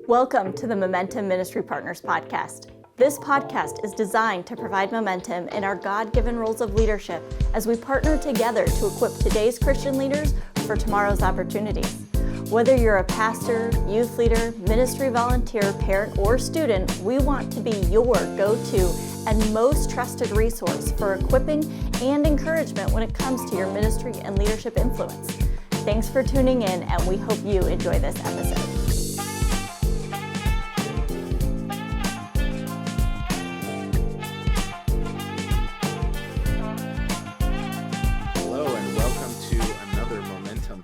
Welcome to the Momentum Ministry Partners podcast. This podcast is designed to provide momentum in our God-given roles of leadership as we partner together to equip today's Christian leaders for tomorrow's opportunities. Whether you're a pastor, youth leader, ministry volunteer, parent, or student, we want to be your go-to and most trusted resource for equipping and encouragement when it comes to your ministry and leadership influence. Thanks for tuning in, and we hope you enjoy this episode.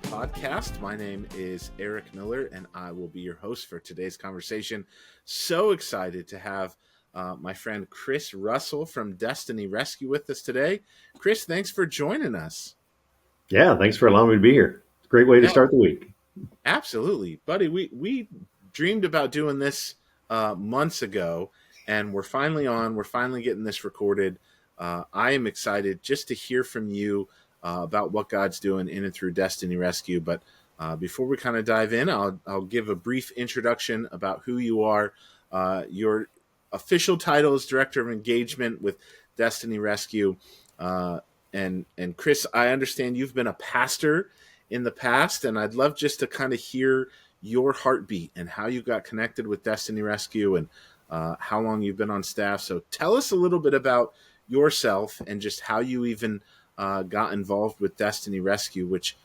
Podcast. My name is Eric Miller, and I will be your host for today's conversation. So excited to have my friend Chris Russell from Destiny Rescue with us today. Chris, thanks for joining us. Yeah, thanks for allowing me to be here. It's a great way to start the week. Absolutely, buddy. We dreamed about doing this months ago, and we're finally on. We're finally getting this recorded. I am excited just to hear from you about what God's doing in and through Destiny Rescue. But before we kind of dive in, I'll give a brief introduction about who you are. Your official title is Director of Engagement with Destiny Rescue. And Chris, I understand you've been a pastor in the past, and I'd love just to kind of hear your heartbeat and how you got connected with Destiny Rescue and how long you've been on staff. So tell us a little bit about yourself and just how you even got involved with Destiny Rescue, which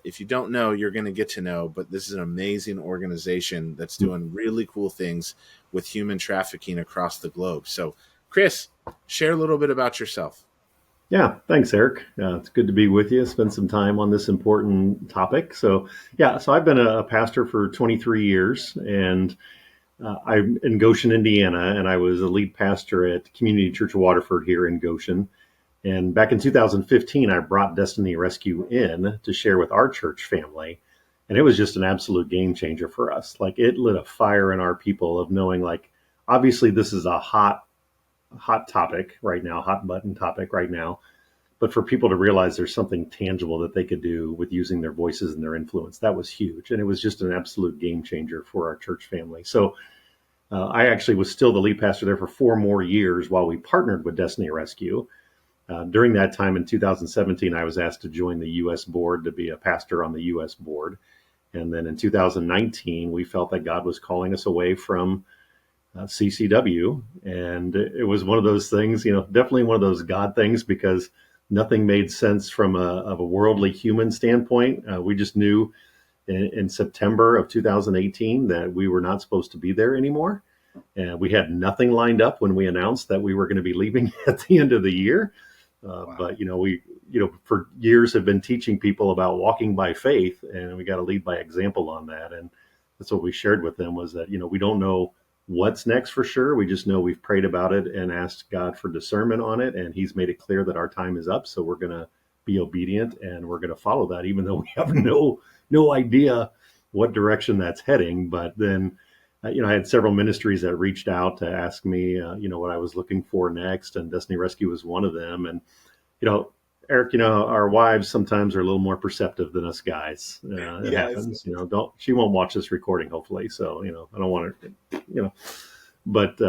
if you don't know, you're going to get to know, but this is an amazing organization that's doing really cool things with human trafficking across the globe. So Chris, share a little bit about yourself. Yeah, thanks, Eric. It's good to be with you, spend some time on this important topic. So I've been a pastor for 23 years, and I'm in Goshen, Indiana, and I was a lead pastor at Community Church of Waterford here in Goshen. And back in 2015, I brought Destiny Rescue in to share with our church family. And it was just an absolute game changer for us. Like, it lit a fire in our people of knowing, like, obviously this is a hot topic right now, hot button topic right now. But for people to realize there's something tangible that they could do with using their voices and their influence, that was huge. And it was just an absolute game changer for our church family. So I actually was still the lead pastor there for 4 more years while we partnered with Destiny Rescue. During that time in 2017, I was asked to join the U.S. board to be a pastor on the U.S. board. And then in 2019, we felt that God was calling us away from CCW. And it was one of those things, definitely one of those God things, because nothing made sense from a worldly human standpoint. We just knew in September of 2018 that we were not supposed to be there anymore. And we had nothing lined up when we announced that we were going to be leaving at the end of the year. Wow. But, we for years have been teaching people about walking by faith, and we got to lead by example on that. And that's what we shared with them, was that, we don't know what's next for sure. We just know we've prayed about it and asked God for discernment on it. And he's made it clear that our time is up. So we're going to be obedient, and we're going to follow that, even though we have no idea what direction that's heading. But then, I had several ministries that reached out to ask me, what I was looking for next, and Destiny Rescue was one of them. And, Eric, our wives sometimes are a little more perceptive than us guys. It happens, she won't watch this recording, hopefully. So, I don't want her, but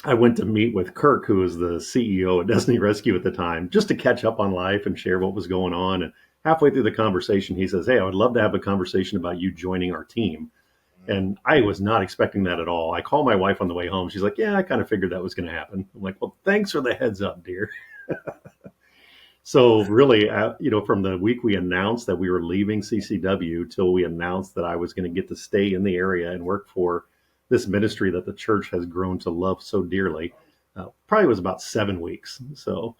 I went to meet with Kirk, who was the CEO of Destiny Rescue at the time, just to catch up on life and share what was going on. And halfway through the conversation, he says, "Hey, I would love to have a conversation about you joining our team." And I was not expecting that at all. I called my wife on the way home. She's like, "Yeah, I kind of figured that was going to happen." I'm like, "Well, thanks for the heads up, dear." So really, from the week we announced that we were leaving CCW till we announced that I was going to get to stay in the area and work for this ministry that the church has grown to love so dearly, probably was about 7 weeks. So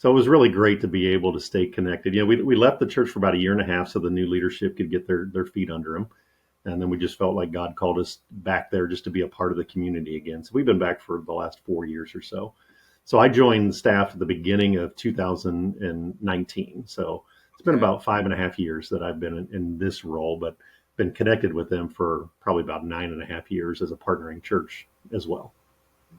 it was really great to be able to stay connected. We left the church for about 1.5 years so the new leadership could get their feet under them. And then we just felt like God called us back there just to be a part of the community again. So we've been back for the last 4 years or so. So I joined staff at the beginning of 2019. So it's been about 5.5 years that I've been in this role, but been connected with them for probably about 9.5 years as a partnering church as well.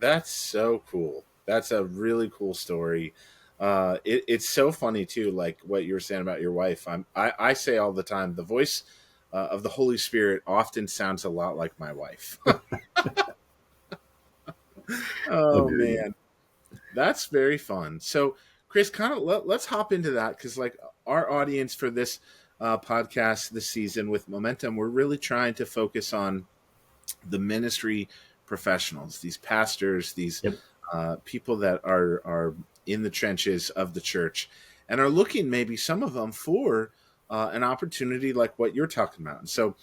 That's so cool. That's a really cool story. It's so funny too, like what you were saying about your wife. I say all the time, the voice of the Holy Spirit often sounds a lot like my wife. Oh Agreed. man, that's very fun. So, Chris, kind of let's hop into that because, like, our audience for this podcast this season with Momentum, we're really trying to focus on the ministry professionals, these pastors, these Yep. people that are in the trenches of the church, and are looking maybe some of them for an opportunity like what you're talking about. And so,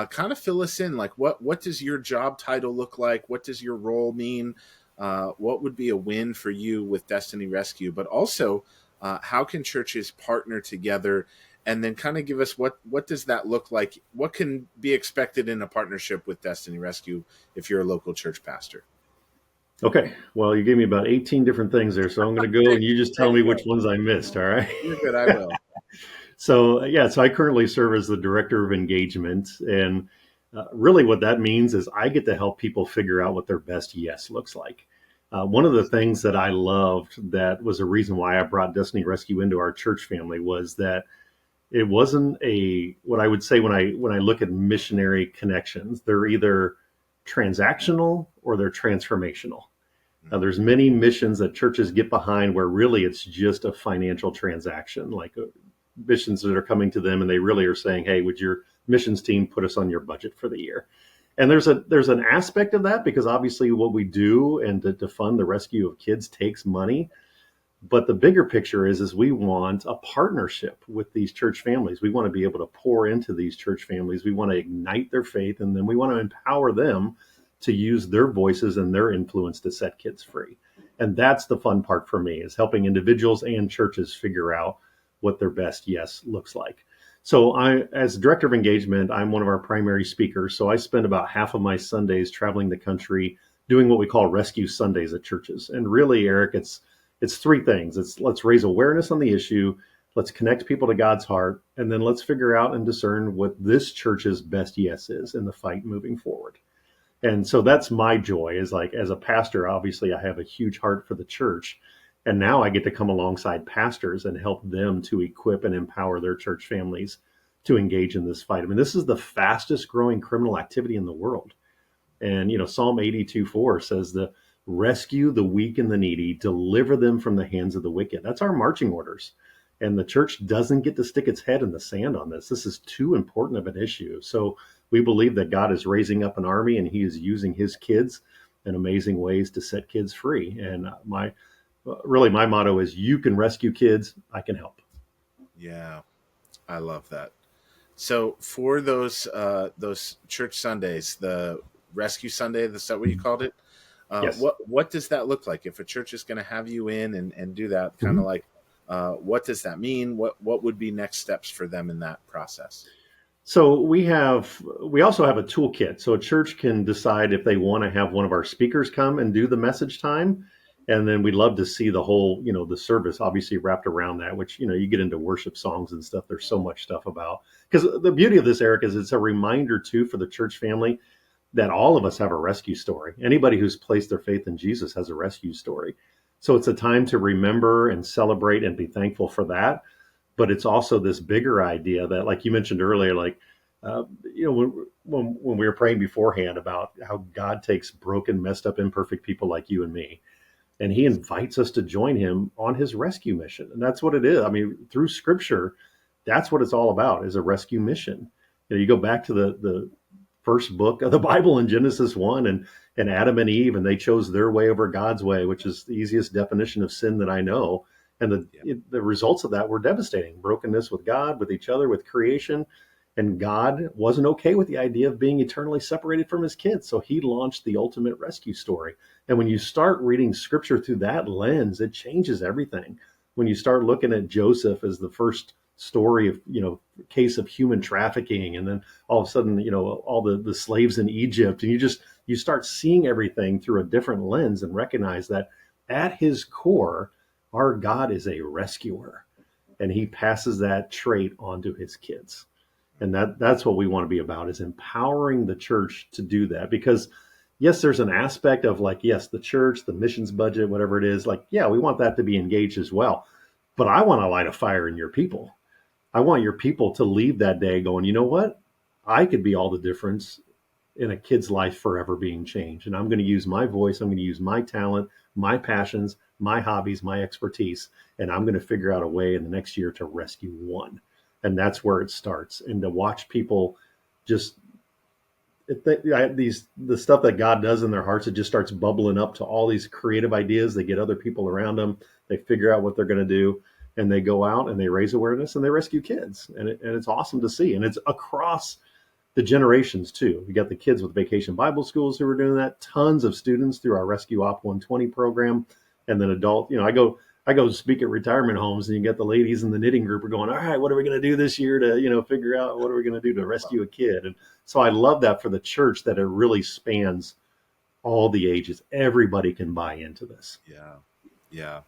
kind of fill us in. Like, what does your job title look like? What does your role mean? What would be a win for you with Destiny Rescue? But also, how can churches partner together? And then kind of give us what does that look like? What can be expected in a partnership with Destiny Rescue if you're a local church pastor? Okay. Well, you gave me about 18 different things there, so I'm going to go and you just There tell me you which go. ones I missed. All right. You're good. I will. So yeah, so I currently serve as the director of engagement, and really what that means is I get to help people figure out what their best yes looks like. One of the things that I loved that was a reason why I brought Destiny Rescue into our church family was that it wasn't a what I would say when I look at missionary connections, they're either transactional or they're transformational. Now, there's many missions that churches get behind where really it's just a financial transaction, like missions that are coming to them and they really are saying, "Hey, would your missions team put us on your budget for the year?" And there's an aspect of that because obviously what we do and to fund the rescue of kids takes money. But the bigger picture is we want a partnership with these church families. We want to be able to pour into these church families. We want to ignite their faith, and then we want to empower them to use their voices and their influence to set kids free. And that's the fun part for me, is helping individuals and churches figure out what their best yes looks like. So as director of engagement, I'm one of our primary speakers. So I spend about half of my Sundays traveling the country doing what we call rescue Sundays at churches. And really, Eric, it's three things. It's let's raise awareness on the issue, let's connect people to God's heart, and then let's figure out and discern what this church's best yes is in the fight moving forward. And so that's my joy is like as a pastor, obviously I have a huge heart for the church. And now I get to come alongside pastors and help them to equip and empower their church families to engage in this fight. I mean, this is the fastest growing criminal activity in the world. And, Psalm 82:4 says the rescue the weak and the needy, deliver them from the hands of the wicked. That's our marching orders. And the church doesn't get to stick its head in the sand on this. This is too important of an issue. So we believe that God is raising up an army and he is using his kids in amazing ways to set kids free. And my motto is you can rescue kids, I can help. Yeah, I love that. So for those church Sundays, the Rescue Sunday, is that what you called it? Yes. What does that look like if a church is going to have you in and do that? Kind of Mhm. like, what does that mean? What would be next steps for them in that process? So we also have a toolkit. So a church can decide if they want to have one of our speakers come and do the message time. And then we'd love to see the whole, the service obviously wrapped around that, which, you get into worship songs and stuff. There's so much stuff about, because the beauty of this, Eric, is it's a reminder too for the church family that all of us have a rescue story. Anybody who's placed their faith in Jesus has a rescue story. So it's a time to remember and celebrate and be thankful for that. But it's also this bigger idea that, like you mentioned earlier, like, when we were praying beforehand about how God takes broken, messed up, imperfect people like you and me, and he invites us to join him on his rescue mission. And that's what it is. I mean, through scripture, that's what it's all about, is a rescue mission. You go back to the first book of the Bible in Genesis 1 and Adam and Eve, and they chose their way over God's way, which is the easiest definition of sin that I know. And the results of that were devastating. Brokenness with God, with each other, with creation. And God wasn't okay with the idea of being eternally separated from his kids. So he launched the ultimate rescue story. And when you start reading scripture through that lens, it changes everything. When you start looking at Joseph as the first story of, case of human trafficking, and then all of a sudden, all the slaves in Egypt, and you start seeing everything through a different lens and recognize that at his core, our God is a rescuer, and he passes that trait onto his kids. And that's what we want to be about, is empowering the church to do that. Because yes, there's an aspect of like, yes, the church, the missions budget, whatever it is, like, yeah, we want that to be engaged as well. But I want to light a fire in your people. I want your people to leave that day going, you know what? I could be all the difference in a kid's life forever being changed. And I'm going to use my voice. I'm going to use my talent, my passions, my hobbies, my expertise. And I'm going to figure out a way in the next year to rescue one. And that's where it starts. And to watch people just the stuff that God does in their hearts, it just starts bubbling up to all these creative ideas. They get other people around them. They figure out what they're going to do, and they go out and they raise awareness and they rescue kids. And it's awesome to see. And it's across the generations too. We got the kids with Vacation Bible Schools who are doing that. Tons of students through our Rescue Op 120 program, and then adult. I go speak at retirement homes, and you get the ladies in the knitting group are going, all right, what are we going to do this year to, figure out what are we going to do to rescue a kid? And so I love that for the church, that it really spans all the ages. Everybody can buy into this. Yeah.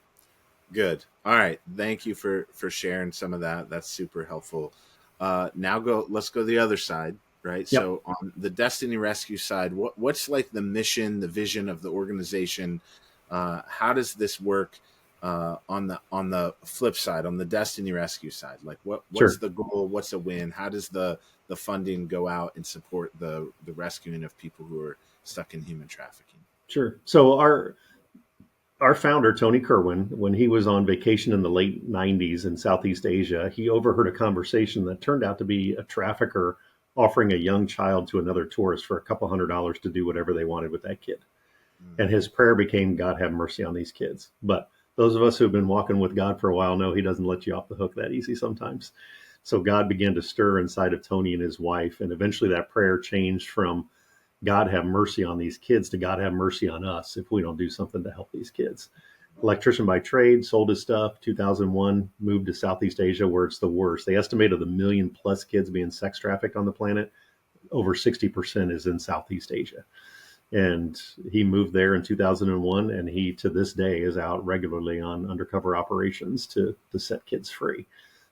Good. All right. Thank you for sharing some of that. That's super helpful. Let's go the other side, right? Yep. So on the Destiny Rescue side, what's like the mission, the vision of the organization? How does this work on the flip side, on the Destiny Rescue side? Like what's Sure. the goal? What's a win? How does the funding go out and support the rescuing of people who are stuck in human trafficking? Sure. So our founder, Tony Kerwin, when he was on vacation in the late 90s in Southeast Asia, he overheard a conversation that turned out to be a trafficker offering a young child to another tourist for a couple $100 to do whatever they wanted with that kid. And his prayer became, God, have mercy on these kids. But those of us who've been walking with God for a while know he doesn't let you off the hook that easy sometimes. So God began to stir inside of Tony and his wife. And eventually that prayer changed from God have mercy on these kids to God have mercy on us if we don't do something to help these kids. Electrician by trade, sold his stuff, 2001, moved to Southeast Asia where it's the worst. They estimated of the 1 million plus kids being sex trafficked on the planet, over 60% is in Southeast Asia. And he moved there in 2001, and he, to this day, is out regularly on undercover operations to set kids free.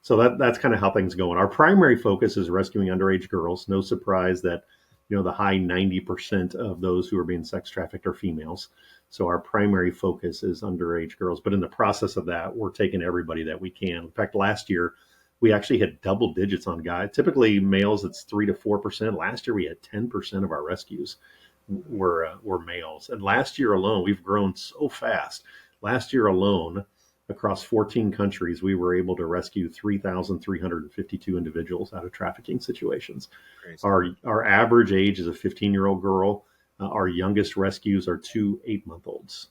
So that's kind of how things go. And our primary focus is rescuing underage girls. No surprise that, the high 90% of those who are being sex trafficked are females. So our primary focus is underage girls. But in the process of that, we're taking everybody that we can. In fact, last year, we actually had double digits on guys. Typically, males, it's 3 to 4%. Last year, we had 10% of our rescues were males. And last year alone, we've grown so fast. Last year alone, across 14 countries, we were able to rescue 3,352 individuals out of trafficking situations. Crazy. Our average age is a 15-year-old girl. Our youngest rescues are 2 8-month-olds.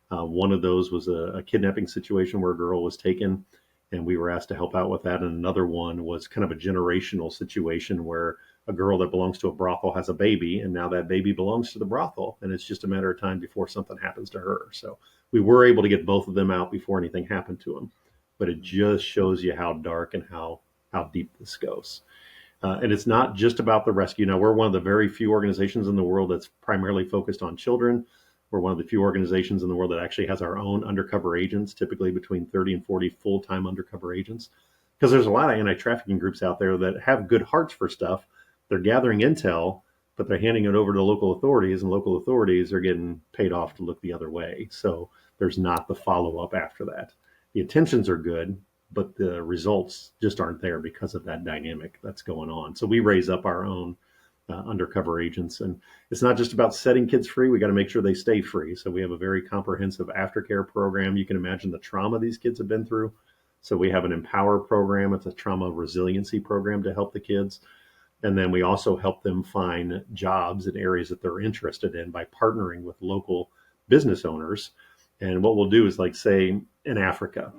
One of those was a kidnapping situation where a girl was taken, and we were asked to help out with that. And another one was kind of a generational situation where a girl that belongs to a brothel has a baby, and now that baby belongs to the brothel, and it's just a matter of time before something happens to her. So we were able to get both of them out before anything happened to them. But it just shows you how dark and how deep this goes. And it's not just about the rescue. Now, we're one of the very few organizations in the world that's primarily focused on children. We're one of the few organizations in the world that actually has our own undercover agents, typically between 30 and 40 full-time undercover agents. Because there's a lot of anti-trafficking groups out there that have good hearts for stuff. They're gathering intel, but they're handing it over to local authorities, and local authorities are getting paid off to look the other way. So there's not the follow-up after that. The intentions are good, but the results just aren't there because of that dynamic that's going on. So we raise up our own undercover agents, and it's not just about setting kids free. We got to make sure they stay free. So we have a very comprehensive aftercare program. You can imagine the trauma these kids have been through. So we have an Empower program. It's a trauma resiliency program to help the kids. And then we also help them find jobs in areas that they're interested in by partnering with local business owners. And what we'll do is, like, say in Africa,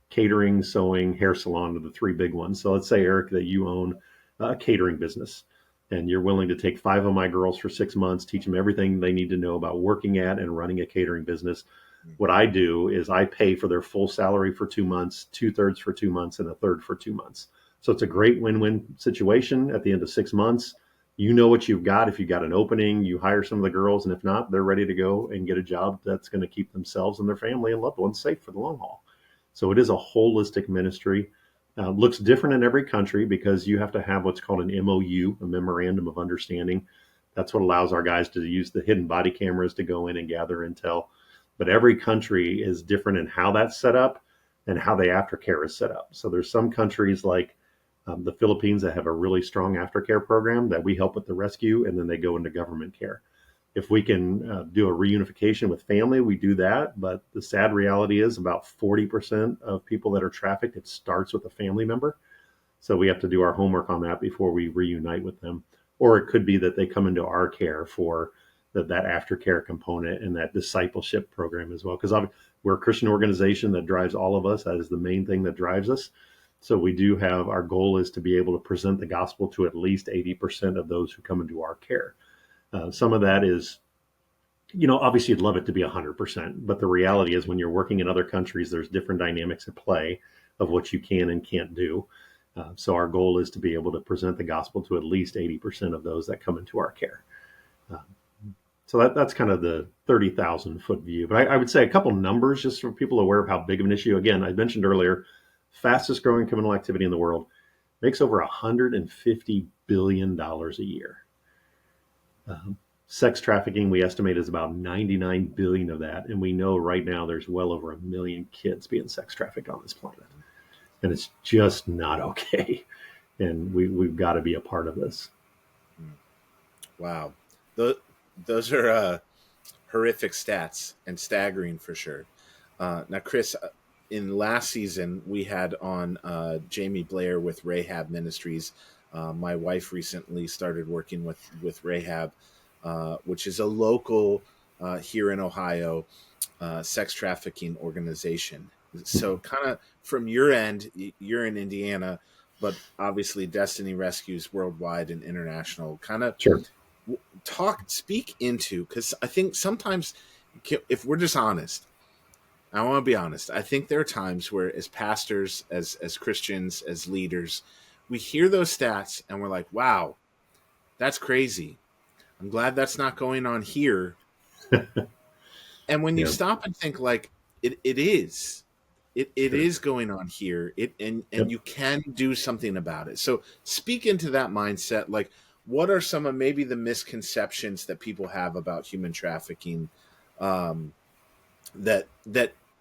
catering, sewing, hair salon are the 3 big ones. So let's say, Eric, that you own a catering business and you're willing to take 5 of my girls for 6 months, teach them everything they need to know about working at and running a catering business. What I do is I pay for their full salary for 2 months, 2/3 for 2 months, and 1/3 for 2 months. So it's a great win-win situation. At the end of 6 months, you know what you've got. If you've got an opening, you hire some of the girls, and if not, they're ready to go and get a job that's going to keep themselves and their family and loved ones safe for the long haul. So it is a holistic ministry. Looks different in every country because you have to have what's called an MOU, a Memorandum of Understanding. That's what allows our guys to use the hidden body cameras to go in and gather intel. But every country is different in how that's set up and how the aftercare is set up. So there's some countries like The Philippines, that have a really strong aftercare program that we help with the rescue, and then they go into government care. If we can do a reunification with family, we do that. But the sad reality is about 40% of people that are trafficked, it starts with a family member. So we have to do our homework on that before we reunite with them. Or it could be that they come into our care for that aftercare component and that discipleship program as well. Because we're a Christian organization that drives all of us. That is the main thing that drives us. So we do have, our goal is to be able to present the gospel to at least 80% of those who come into our care. Some of that is, obviously you'd love it to be 100%, but the reality is when you're working in other countries, there's different dynamics at play of what you can and can't do. So our goal is to be able to present the gospel to at least 80% of those that come into our care. So that's kind of the 30,000 foot view. But I would say a couple numbers just for people aware of how big of an issue. Again, I mentioned earlier, fastest growing criminal activity in the world, makes over $150 billion a year. Sex trafficking, we estimate, is about 99 billion of that. And we know right now there's well over 1 million kids being sex trafficked on this planet. And it's just not okay. And we've got to be a part of this. Wow. Those are horrific stats and staggering for sure. Now, Chris, in last season, we had on Jamie Blair with Rahab Ministries. My wife recently started working with Rahab, which is a local here in Ohio sex trafficking organization. So kind of from your end, you're in Indiana, but obviously Destiny Rescues worldwide and international. Kind of Sure. Speak into, because I think sometimes, if we're just honest, I want to be honest, I think there are times where as pastors, as Christians, as leaders, we hear those stats and we're like, wow, that's crazy. I'm glad that's not going on here. And when you stop and think, like, it is. It is going on here. And you can do something about it. So speak into that mindset. Like, what are some of maybe the misconceptions that people have about human trafficking that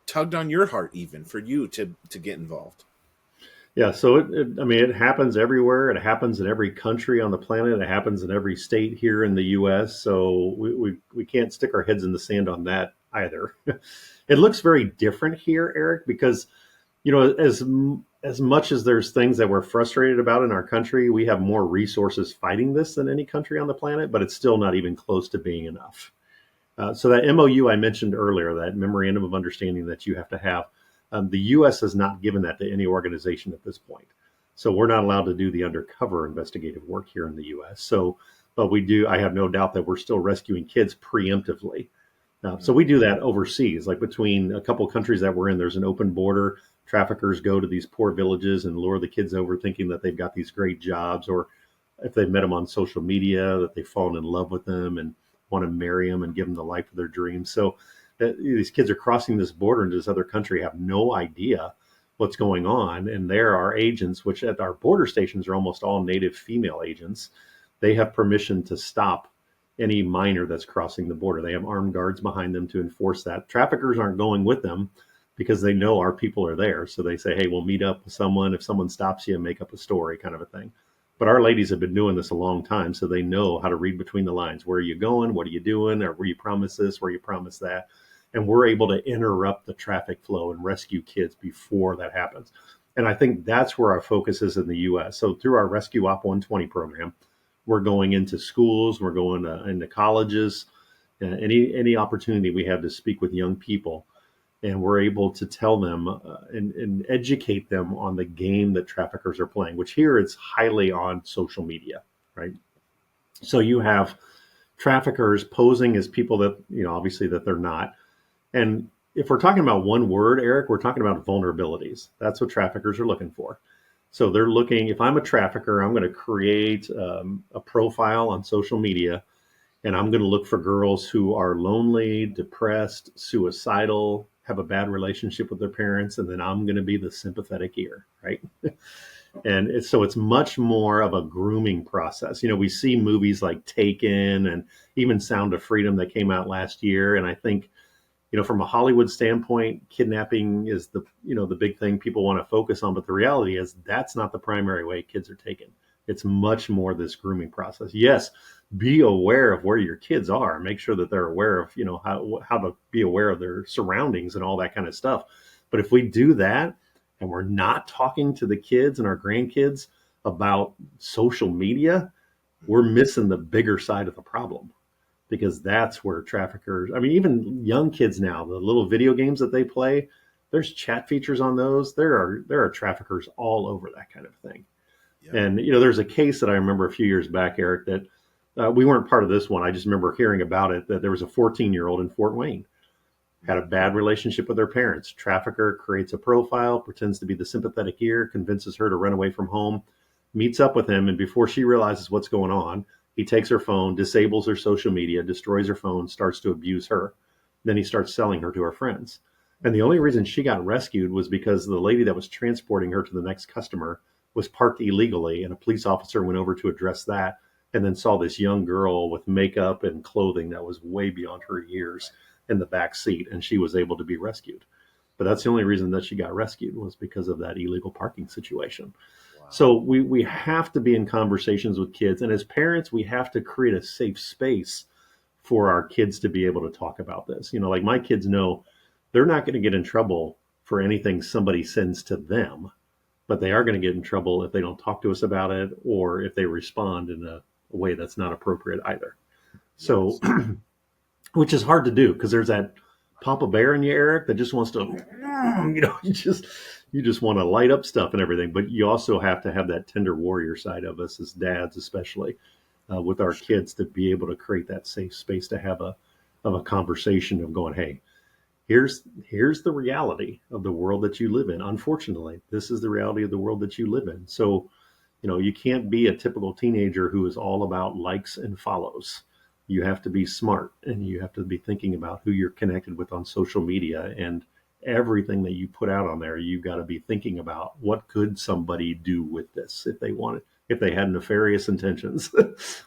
tugged on your heart, even for you to get involved? Yeah, so it happens everywhere. It happens in every country on the planet. It happens in every state here in the U.S. So we can't stick our heads in the sand on that either. It looks very different here, Eric, because as much as there's things that we're frustrated about in our country, we have more resources fighting this than any country on the planet, but it's still not even close to being enough. So that MOU I mentioned earlier, that memorandum of understanding that you have to have, the U.S. has not given that to any organization at this point. So we're not allowed to do the undercover investigative work here in the U.S. But we do. I have no doubt that we're still rescuing kids preemptively. So we do that overseas, like between a couple of countries that we're in. There's an open border. Traffickers go to these poor villages and lure the kids over, thinking that they've got these great jobs, or if they've met them on social media, that they've fallen in love with them and want to marry them and give them the life of their dreams. So these kids are crossing this border into this other country, have no idea what's going on. And there are agents, which at our border stations are almost all native female agents. They have permission to stop any minor that's crossing the border. They have armed guards behind them to enforce that. Traffickers aren't going with them because they know our people are there. So they say, hey, we'll meet up with someone. If someone stops you, make up a story, kind of a thing. But our ladies have been doing this a long time, so they know how to read between the lines. Where are you going? What are you doing? Or where you promise this? Where you promise that? And we're able to interrupt the traffic flow and rescue kids before that happens. And I think that's where our focus is in the U.S. So through our Rescue Op 120 program, we're going into schools, we're going into colleges, any opportunity we have to speak with young people. And we're able to tell them and educate them on the game that traffickers are playing, which here it's highly on social media, right? So you have traffickers posing as people that, obviously that they're not. And if we're talking about one word, Eric, we're talking about vulnerabilities. That's what traffickers are looking for. So they're looking, if I'm a trafficker, I'm going to create a profile on social media, and I'm going to look for girls who are lonely, depressed, suicidal, have a bad relationship with their parents, and then I'm going to be the sympathetic ear, right? And it's much more of a grooming process. We see movies like Taken and even Sound of Freedom that came out last year, and I think From a Hollywood standpoint, kidnapping is the big thing people want to focus on. But the reality is that's not the primary way kids are taken. It's much more this grooming process. Yes, be aware of where your kids are. Make sure that they're aware of, how to be aware of their surroundings and all that kind of stuff. But if we do that and we're not talking to the kids and our grandkids about social media, we're missing the bigger side of the problem, because that's where traffickers, I mean, even young kids now, the little video games that they play, there's chat features on those. There are traffickers all over that kind of thing. Yep. And, there's a case that I remember a few years back, Eric, that we weren't part of this one. I just remember hearing about it, that there was a 14-year-old in Fort Wayne, had a bad relationship with their parents. Trafficker creates a profile, pretends to be the sympathetic ear, convinces her to run away from home, meets up with him, and before she realizes what's going on, he takes her phone, disables her social media, destroys her phone, starts to abuse her. Then he starts selling her to her friends. And the only reason she got rescued was because the lady that was transporting her to the next customer was parked illegally, and a police officer went over to address that, and then saw this young girl with makeup and clothing that was way beyond her years in the back seat, and she was able to be rescued. But that's the only reason that she got rescued, was because of that illegal parking situation. So we have to be in conversations with kids. And as parents, we have to create a safe space for our kids to be able to talk about this. Like my kids know they're not going to get in trouble for anything somebody sends to them, but they are going to get in trouble if they don't talk to us about it, or if they respond in a way that's not appropriate either. So, which is hard to do, because there's that Papa Bear in you, Eric, that just wants to, you just want to light up stuff and everything. But you also have to have that tender warrior side of us as dads, especially with our kids, to be able to create that safe space to have a conversation of going, hey, here's the reality of the world that you live in. Unfortunately, this is the reality of the world that you live in. So, you can't be a typical teenager who is all about likes and follows. You have to be smart, and you have to be thinking about who you're connected with on social media, and everything that you put out on there. You've got to be thinking about, what could somebody do with this if they wanted, if they had nefarious intentions.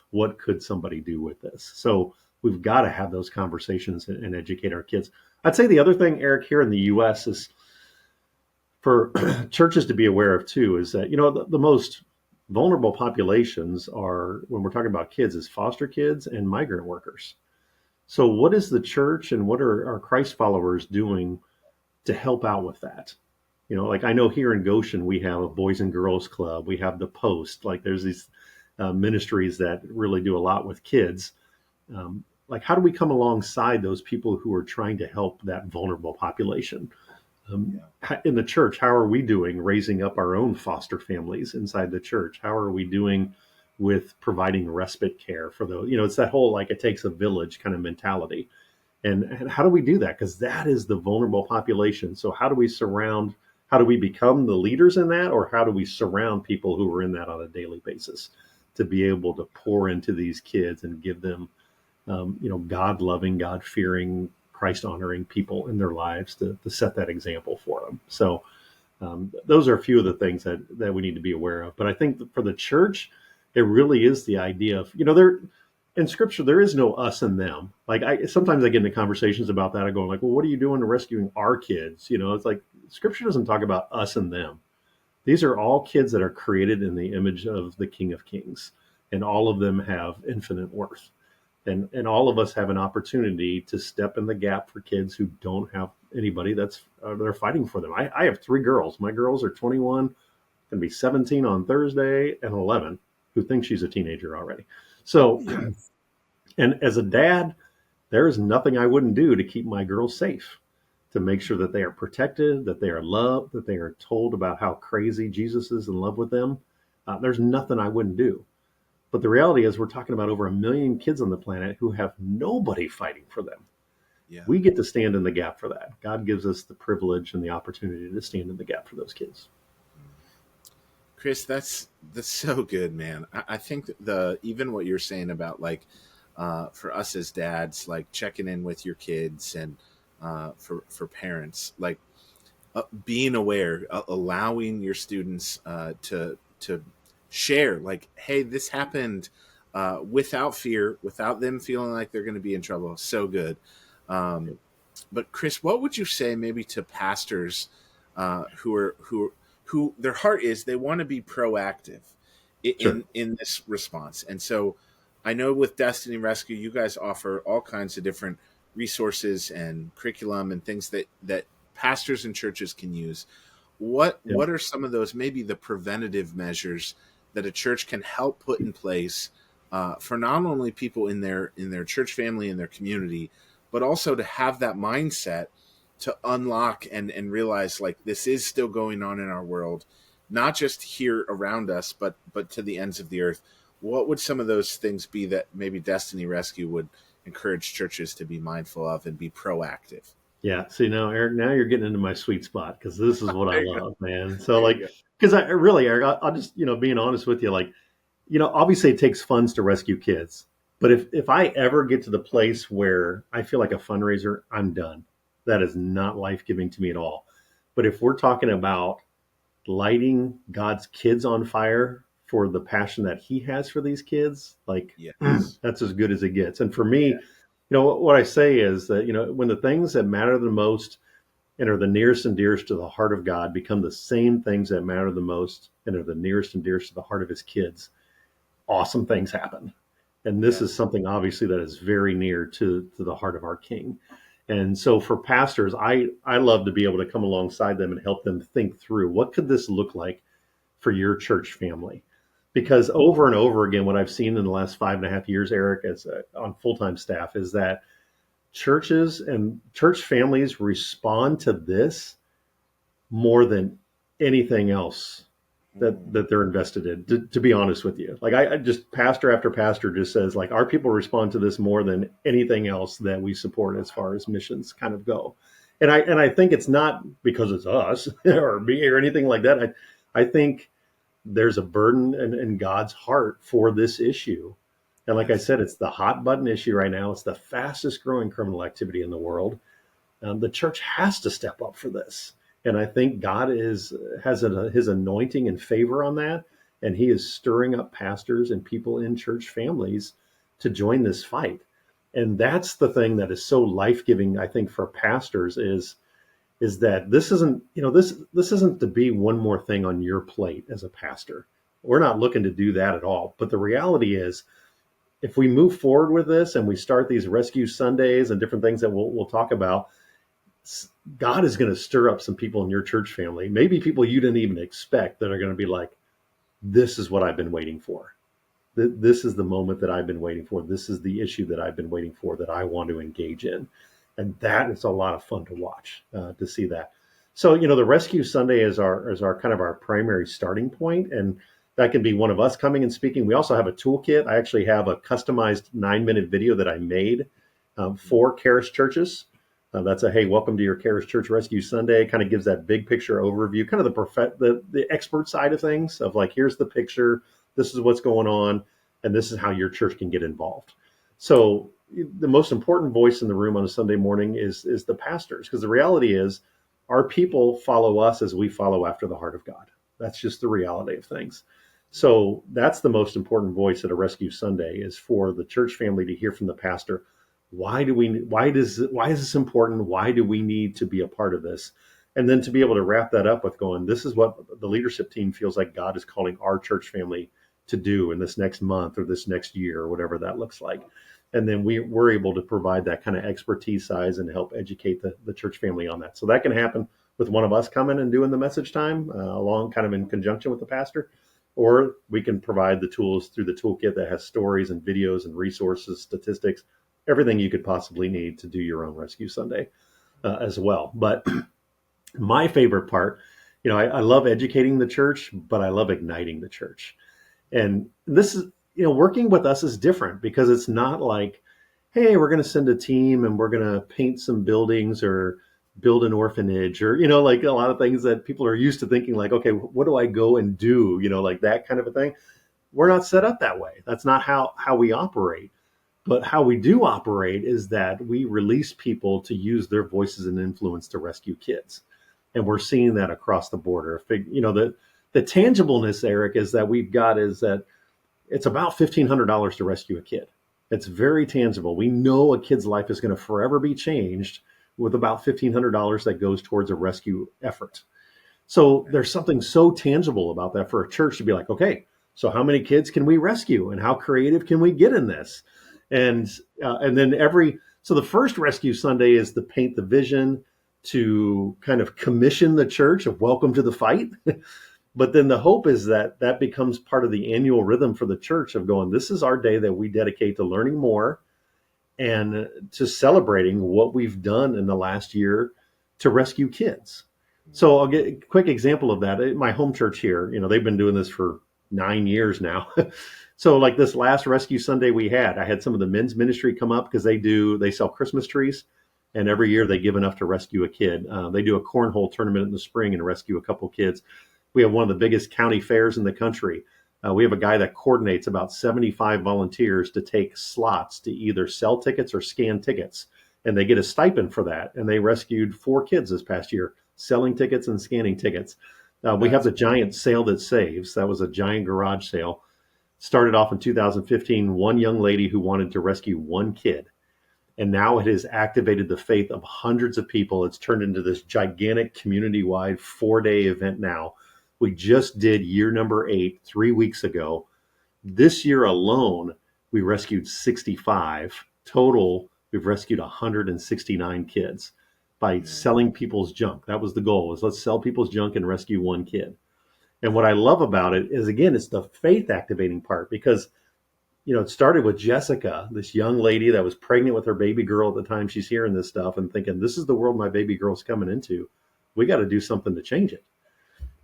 What could somebody do with this? So we've got to have those conversations and educate our kids. I'd say the other thing, Eric, here in the U.S. is for churches to be aware of too, is that, the most vulnerable populations are, when we're talking about kids, is foster kids and migrant workers. So what is the church and what are our Christ followers doing to help out with that? Like I know here in Goshen, we have a Boys and Girls Club. We have the Post. Like there's these ministries that really do a lot with kids. Like how do we come alongside those people who are trying to help that vulnerable population? In the church, how are we doing raising up our own foster families inside the church? How are we doing with providing respite care for those? It's that whole, like, it takes a village kind of mentality. And how do we do that? Because that is the vulnerable population. So how do we become the leaders in that? Or how do we surround people who are in that on a daily basis to be able to pour into these kids and give them, God-loving, God-fearing, Christ-honoring people in their lives to set that example for them. So those are a few of the things that we need to be aware of. But I think that for the church, it really is the idea of, there in Scripture, there is no us and them. Like sometimes I get into conversations about that. I go like, well, what are you doing to rescuing our kids? It's like Scripture doesn't talk about us and them. These are all kids that are created in the image of the King of Kings, and all of them have infinite worth. And all of us have an opportunity to step in the gap for kids who don't have anybody they're fighting for them. I have 3 girls. My girls are 21, going to be 17 on Thursday, and 11, who think she's a teenager already. So, and as a dad, there is nothing I wouldn't do to keep my girls safe, to make sure that they are protected, that they are loved, that they are told about how crazy Jesus is in love with them. There's nothing I wouldn't do. But the reality is we're talking about over 1 million kids on the planet who have nobody fighting for them. Yeah. We get to stand in the gap for that. God gives us the privilege and the opportunity to stand in the gap for those kids. Chris, that's so good, man. I think even what you're saying about for us as dads, like checking in with your kids, and for parents, like being aware, allowing your students to share, like, hey, this happened, without fear, without them feeling like they're going to be in trouble. So good. But Chris, what would you say maybe to pastors who their heart is they want to be proactive Sure. in this response? And so I know with Destiny Rescue, you guys offer all kinds of different resources and curriculum and things that pastors and churches can use. Yeah. What are some of those maybe the preventative measures that a church can help put in place for not only people in their church family and their community, but also to have that mindset to unlock and realize like this is still going on in our world, not just here around us, but to the ends of the earth. What would some of those things be that maybe Destiny Rescue would encourage churches to be mindful of and be proactive? Yeah. See, now, Eric, now you're getting into my sweet spot because this is what I There you go. love, man. So, There you like, go. because I really, Eric, I'll just, being honest with you, like, obviously it takes funds to rescue kids. But if I ever get to the place where I feel like a fundraiser, I'm done. That is not life giving to me at all. But if we're talking about lighting God's kids on fire for the passion that he has for these kids, like Yes. that's as good as it gets. And for me, Yeah. what I say is that, when the things that matter the most and are the nearest and dearest to the heart of God become the same things that matter the most and are the nearest and dearest to the heart of his kids, awesome things happen. And this is Yes. something obviously that is very near to the heart of our King. And so for pastors, I love to be able to come alongside them and help them think through what could this look like for your church family? Because over and over again, what I've seen in the last 5.5 years, Eric, as on full-time staff, is that churches and church families respond to this more than anything else that they're invested in, to be honest with you. Like I just pastor after pastor just says like our people respond to this more than anything else that we support as far as missions kind of go. And I think it's not because it's us or me or anything like that. I think there's a burden in God's heart for this issue. And like I Yes. said, it's the hot button issue right now. It's the fastest growing criminal activity in the world. The church has to step up for this. And I think God has his anointing and favor on that. And he is stirring up pastors and people in church families to join this fight. And that's the thing that is so life-giving, I think, for pastors is that this isn't, this isn't to be one more thing on your plate as a pastor. We're not looking to do that at all. But the reality is, if we move forward with this and we start these rescue Sundays and different things that we'll talk about, God is going to stir up some people in your church family, maybe people you didn't even expect, that are going to be like, this is what I've been waiting for. This is the moment that I've been waiting for. This is the issue that I've been waiting for that I want to engage in. And that is a lot of fun to watch, to see that. So, the Rescue Sunday is our kind of our primary starting point. And that can be one of us coming and speaking. We also have a toolkit. I actually have a customized 9-minute video that I made for Charis churches. That's a, hey, welcome to your Charis Church Rescue Sunday. Kind of gives that big picture overview, kind of the expert side of things of like, here's the picture, this is what's going on, and this is how your church can get involved. So the most important voice in the room on a Sunday morning is the pastors, because the reality is our people follow us as we follow after the heart of God. That's just the reality of things. So that's the most important voice at a Rescue Sunday, is for the church family to hear from the pastor. Why is this important? Why do we need to be a part of this? And then to be able to wrap that up with going, this is what the leadership team feels like God is calling our church family to do in this next month or this next year or whatever that looks like. And then we're able to provide that kind of expertise size and help educate the church family on that. So that can happen with one of us coming and doing the message time along kind of in conjunction with the pastor, or we can provide the tools through the toolkit that has stories and videos and resources, statistics, everything you could possibly need to do your own Rescue Sunday as well. But my favorite part, I love educating the church, but I love igniting the church. And this is, working with us is different because it's not like, hey, we're going to send a team and we're going to paint some buildings or build an orphanage or, like a lot of things that people are used to thinking like, okay, what do I go and do? Like that kind of a thing. We're not set up that way. That's not how we operate. But how we do operate is that we release people to use their voices and influence to rescue kids. And we're seeing that across the border. The tangibleness, Eric, is that it's about $1,500 to rescue a kid. It's very tangible. We know a kid's life is going to forever be changed with about $1,500 that goes towards a rescue effort. So there's something so tangible about that for a church to be like, okay, so how many kids can we rescue, and how creative can we get in this? And then so the first rescue Sunday is to paint the vision, to kind of commission the church of welcome to the fight. But then the hope is that that becomes part of the annual rhythm for the church of going, this is our day that we dedicate to learning more and to celebrating what we've done in the last year to rescue kids. So I'll get a quick example of that. My home church here, they've been doing this for 9 years now. So like this last rescue Sunday I had some of the men's ministry come up because they sell Christmas trees. And every year they give enough to rescue a kid. They do a cornhole tournament in the spring and rescue a couple kids. We have one of the biggest county fairs in the country. We have a guy that coordinates about 75 volunteers to take slots to either sell tickets or scan tickets. And they get a stipend for that. And they rescued 4 kids this past year, selling tickets and scanning tickets. We have the giant Sale That Saves. That was a giant garage sale. Started off in 2015, one young lady who wanted to rescue one kid. And now it has activated the faith of hundreds of people. It's turned into this gigantic community-wide 4-day event now. We just did year number 8 3 weeks ago. This year alone, we rescued 65. Total, we've rescued 169 kids by selling people's junk. That was the goal, is let's sell people's junk and rescue one kid. And what I love about it is, again, it's the faith activating part, because it started with Jessica, this young lady that was pregnant with her baby girl at the time she's hearing this stuff and thinking, this is the world my baby girl's coming into. We got to do something to change it.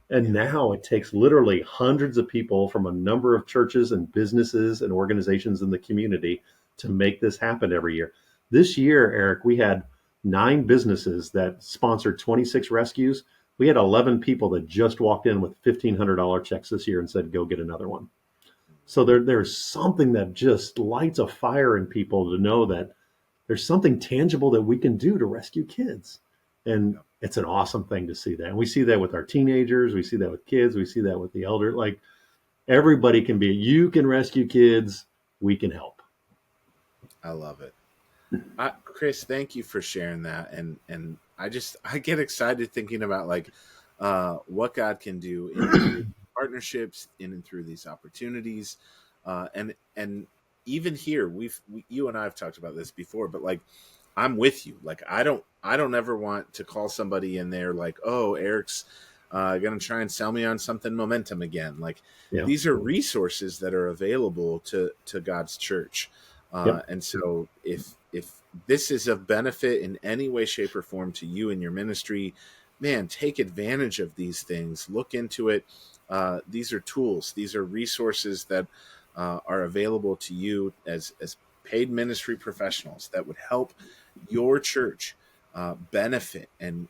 And now it takes literally hundreds of people from a number of churches and businesses and organizations in the community to make this happen every year. This year, Eric, we had 9 businesses that sponsored 26 rescues. We had 11 people that just walked in with $1,500 checks this year and said, go get another one. So there's something that just lights a fire in people to know that there's something tangible that we can do to rescue kids. And it's an awesome thing to see that. And we see that with our teenagers. We see that with kids. We see that with the elder. Like, everybody you can rescue kids. We can help. I love it. Chris, thank you for sharing that. And I get excited thinking about what God can do in partnerships in and through these opportunities. And even here, you and I have talked about this before, but I'm with you. I don't ever want to call somebody in there oh, Eric's going to try and sell me on something momentum again. These are resources that are available to God's church. And so if this is of benefit in any way, shape, or form to you and your ministry, man, take advantage of these things. Look into it. These are tools. These are resources that are available to you as paid ministry professionals that would help your church benefit. And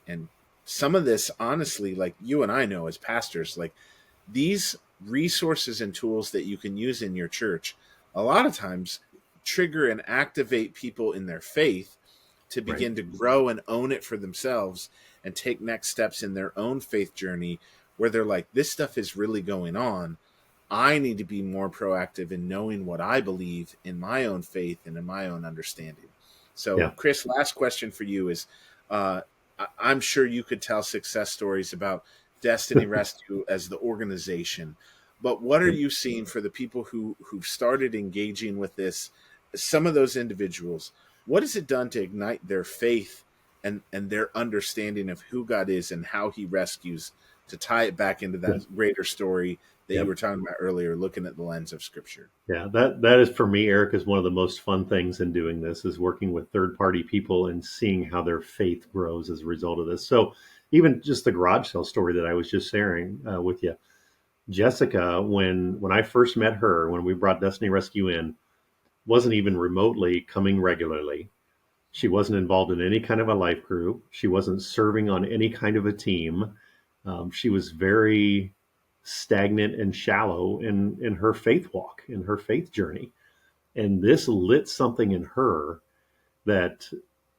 some of this, honestly, you and I know as pastors, these resources and tools that you can use in your church, a lot of times trigger and activate people in their faith to begin to grow and own it for themselves and take next steps in their own faith journey, where they're like, this stuff is really going on. I need to be more proactive in knowing what I believe in my own faith and in my own understanding. So, Chris, last question for you is, I'm sure you could tell success stories about Destiny Rescue as the organization, but what are you seeing for the people who've started engaging with this? Some of those individuals, what has it done to ignite their faith and their understanding of who God is and how he rescues, to tie it back into that greater story that you were talking about earlier, looking at the lens of Scripture? Yeah, that is, for me, Eric, is one of the most fun things in doing this, is working with third-party people and seeing how their faith grows as a result of this. So even just the garage sale story that I was just sharing with you, Jessica, when I first met her, when we brought Destiny Rescue in, wasn't even remotely coming regularly. She wasn't involved in any kind of a life group. She wasn't serving on any kind of a team. She was very stagnant and shallow in her faith walk, in her faith journey. And this lit something in her that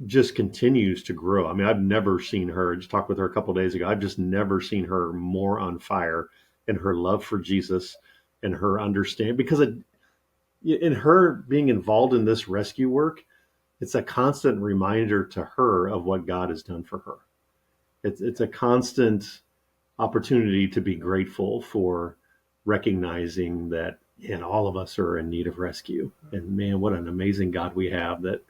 just continues to grow. I mean, I've never seen her, just talked with her a couple of days ago, I've just never seen her more on fire in her love for Jesus and her understanding, because in her being involved in this rescue work, it's a constant reminder to her of what God has done for her. It's a constant opportunity to be grateful for recognizing that, and all of us are in need of rescue. And man, what an amazing God we have that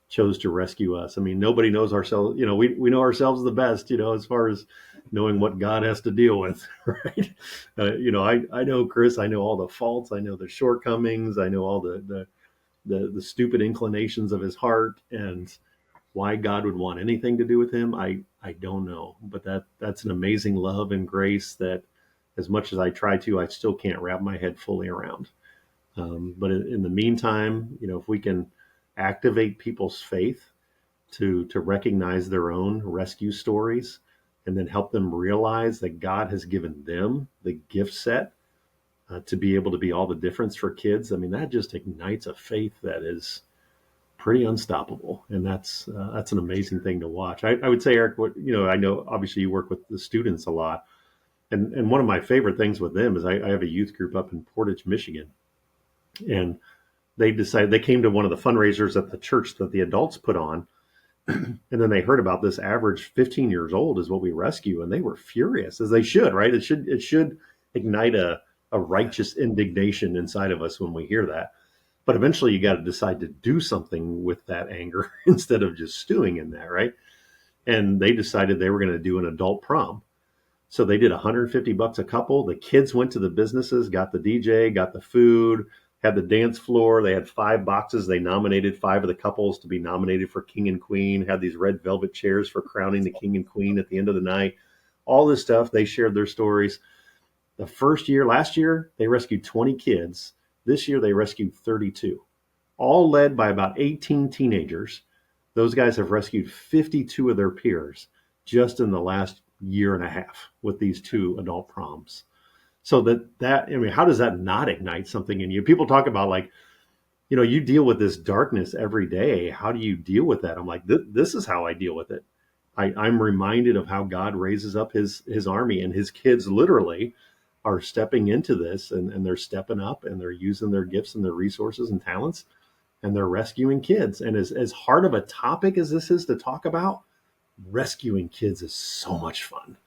chose to rescue us. I mean, nobody knows ourselves. We know ourselves the best, as far as knowing what God has to deal with, right? I know Chris, I know all the faults, I know the shortcomings, I know all the stupid inclinations of his heart, and why God would want anything to do with him, I don't know. But that's an amazing love and grace that, as much as I try to, I still can't wrap my head fully around. But in the meantime, if we can activate people's faith to recognize their own rescue stories, and then help them realize that God has given them the gift set to be able to be all the difference for kids. I mean, that just ignites a faith that is pretty unstoppable, and that's an amazing thing to watch. I would say, Eric, I know obviously you work with the students a lot, and one of my favorite things with them is I have a youth group up in Portage, Michigan, and they came to one of the fundraisers at the church that the adults put on, and then they heard about this average 15 years old is what we rescue, and they were furious, as they should, right? It should ignite a righteous indignation inside of us when we hear that. But eventually you got to decide to do something with that anger instead of just stewing in that, right? And they decided they were going to do an adult prom. So they did $150 a couple. The kids went to the businesses, got the DJ, got the food, had the dance floor. They had 5 boxes. They nominated 5 of the couples to be nominated for King and Queen, had these red velvet chairs for crowning the King and Queen at the end of the night. All this stuff. They shared their stories. Last year, they rescued 20 kids. This year, they rescued 32, all led by about 18 teenagers. Those guys have rescued 52 of their peers just in the last year and a half with these 2 adult proms. So how does that not ignite something in you? People talk about you deal with this darkness every day. How do you deal with that? I'm like, this is how I deal with it. I'm reminded of how God raises up his army, and his kids literally are stepping into this, and they're stepping up, and they're using their gifts and their resources and talents, and they're rescuing kids. And as hard of a topic as this is to talk about, rescuing kids is so much fun,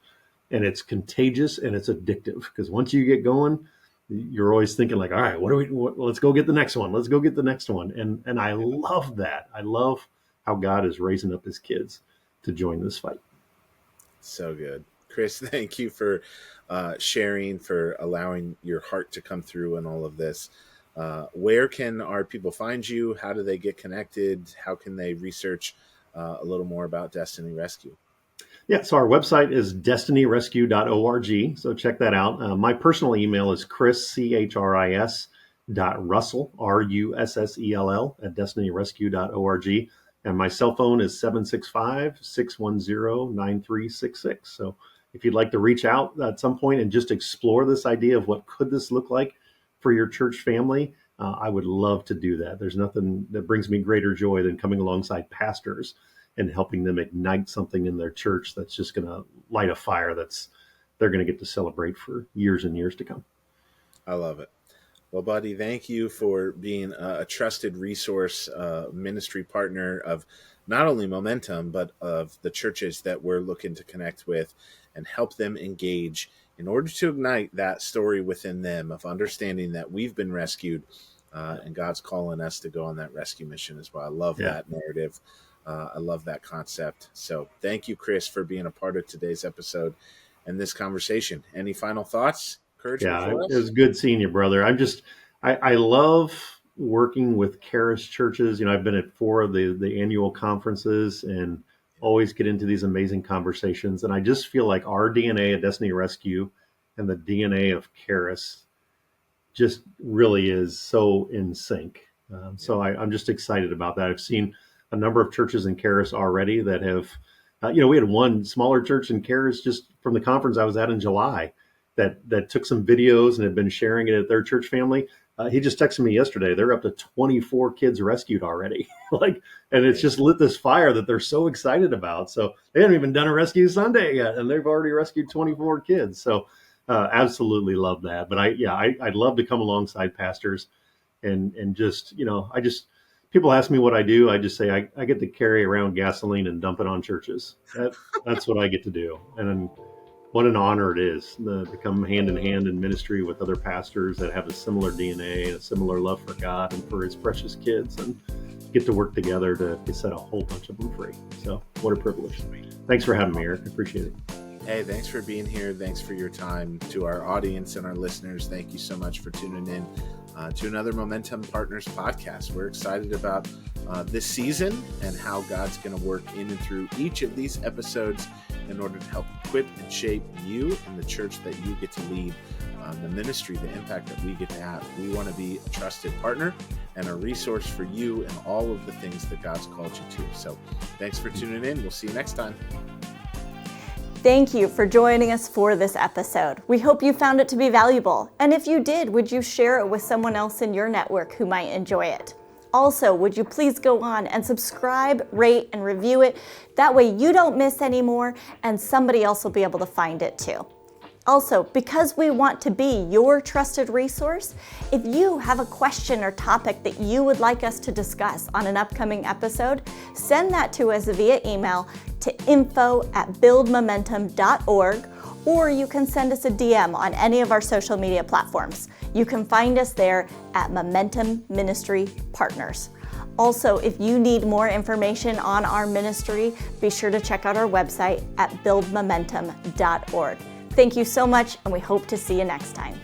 and it's contagious, and it's addictive, because once you get going, you're always thinking all right, let's go get the next one. Let's go get the next one. And I love that. I love how God is raising up his kids to join this fight. So good. Chris, thank you for sharing, for allowing your heart to come through in all of this. Where can our people find you? How do they get connected? How can they research a little more about Destiny Rescue? Yeah, so our website is destinyrescue.org. So check that out. My personal email is Chris, CHRIS, .Russell, RUSSELL, at destinyrescue.org. And my cell phone is 765-610-9366. So if you'd like to reach out at some point and just explore this idea of what could this look like for your church family, I would love to do that. There's nothing that brings me greater joy than coming alongside pastors and helping them ignite something in their church that's just going to light a fire they're going to get to celebrate for years and years to come. I love it. Well, buddy, thank you for being a trusted resource, ministry partner of not only Momentum, but of the churches that we're looking to connect with and help them engage in order to ignite that story within them of understanding that we've been rescued and God's calling us to go on that rescue mission as well. I love that narrative. I love that concept. So thank you, Chris, for being a part of today's episode and this conversation. Any final thoughts? Yeah, it was good seeing you, brother. I love working with Charis churches. I've been at 4 of the annual conferences and always get into these amazing conversations. And I just feel like our DNA at Destiny Rescue and the DNA of Charis just really is so in sync. So I'm just excited about that. I've seen a number of churches in Charis already that have, we had one smaller church in Charis just from the conference I was at in July that took some videos and had been sharing it at their church family. He just texted me yesterday. They're up to 24 kids rescued already. And it's just lit this fire that they're so excited about. So they haven't even done a rescue Sunday yet, and they've already rescued 24 kids. So absolutely love that. But I'd love to come alongside pastors and just, People ask me what I do. I just say I get to carry around gasoline and dump it on churches. That's what I get to do. And what an honor it is to come hand in hand in ministry with other pastors that have a similar DNA and a similar love for God and for his precious kids, and get to work together to set a whole bunch of them free. So what a privilege. Thanks for having me, Eric. I appreciate it. Hey, thanks for being here. Thanks for your time. To our audience and our listeners, thank you so much for tuning in to another Momentum Partners podcast. We're excited about this season and how God's going to work in and through each of these episodes in order to help equip and shape you and the church that you get to lead, the ministry, the impact that we get to have. We want to be a trusted partner and a resource for you and all of the things that God's called you to. So thanks for tuning in. We'll see you next time. Thank you for joining us for this episode. We hope you found it to be valuable. And if you did, would you share it with someone else in your network who might enjoy it? Also, would you please go on and subscribe, rate, and review it? That way you don't miss any more and somebody else will be able to find it too. Also, because we want to be your trusted resource, if you have a question or topic that you would like us to discuss on an upcoming episode, send that to us via email to info@buildmomentum.org, or you can send us a DM on any of our social media platforms. You can find us there at Momentum Ministry Partners. Also, if you need more information on our ministry, be sure to check out our website at buildmomentum.org. Thank you so much, and we hope to see you next time.